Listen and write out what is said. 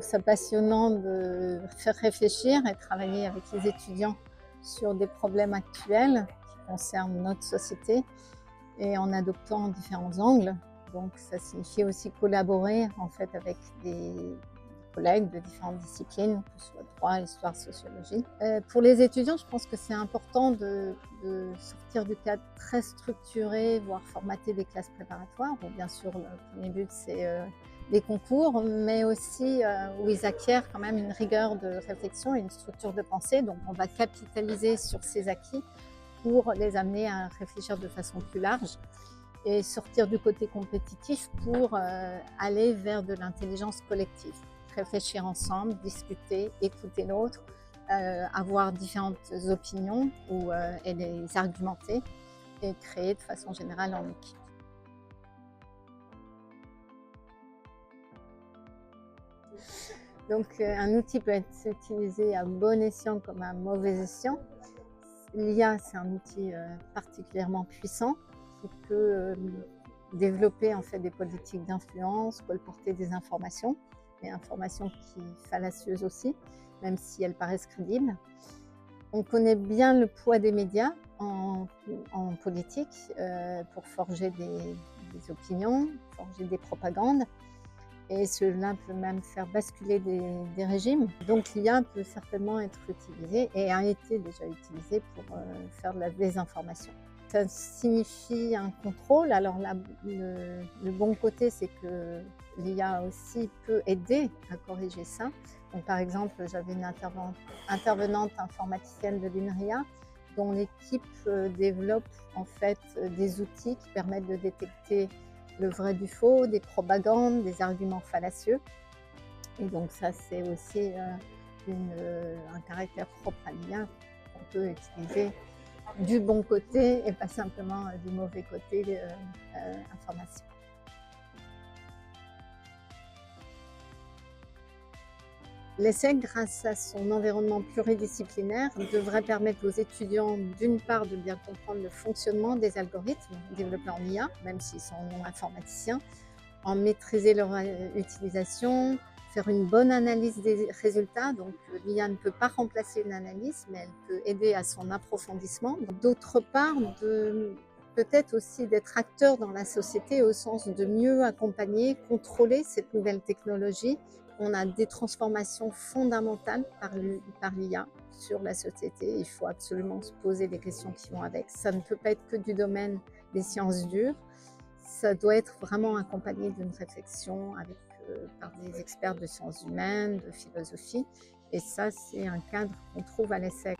trouve ça passionnant de faire réfléchir et travailler avec les étudiants sur des problèmes actuels qui concernent notre société et en adoptant différents angles. Donc ça signifie aussi collaborer en fait avec des collègues de différentes disciplines, que ce soit droit, histoire, sociologie. Pour les étudiants, je pense que c'est important de sortir du cadre très structuré, voire formaté des classes préparatoires. Bon, bien sûr, le premier but, c'est les concours, mais aussi où ils acquièrent quand même une rigueur de réflexion et une structure de pensée. Donc on va capitaliser sur ces acquis pour les amener à réfléchir de façon plus large et sortir du côté compétitif pour aller vers de l'intelligence collective. Réfléchir ensemble, discuter, écouter l'autre, avoir différentes opinions et les argumenter et créer de façon générale en équipe. Donc un outil peut être utilisé à bon escient comme à mauvais escient. L'IA, c'est un outil particulièrement puissant qui peut développer en fait des politiques d'influence, colporter des informations qui fallacieuses aussi, même si elles paraissent crédibles. On connaît bien le poids des médias en politique pour forger des opinions, forger des propagandes. Et cela peut même faire basculer des régimes. Donc l'IA peut certainement être utilisée et a été déjà utilisée pour faire de la désinformation. Ça signifie un contrôle. Alors là, le bon côté, c'est que l'IA aussi peut aider à corriger ça. Donc, par exemple, j'avais une intervenante informaticienne de l'INRIA dont l'équipe développe en fait des outils qui permettent de détecter le vrai du faux, des propagandes, des arguments fallacieux. Et donc ça, c'est aussi un caractère propre à l'IA qu'on peut utiliser du bon côté et pas simplement du mauvais côté information. L'ESSEC, grâce à son environnement pluridisciplinaire, devrait permettre aux étudiants, d'une part, de bien comprendre le fonctionnement des algorithmes développés en IA, même s'ils sont non informaticiens, en maîtriser leur utilisation, faire une bonne analyse des résultats. Donc l'IA ne peut pas remplacer une analyse, mais elle peut aider à son approfondissement. D'autre part, peut-être aussi d'être acteur dans la société au sens de mieux accompagner, contrôler cette nouvelle technologie. On a des transformations fondamentales par l'IA sur la société. Il faut absolument se poser des questions qui vont avec. Ça ne peut pas être que du domaine des sciences dures. Ça doit être vraiment accompagné d'une réflexion par des experts de sciences humaines, de philosophie. Et ça, c'est un cadre qu'on trouve à l'ESSEC.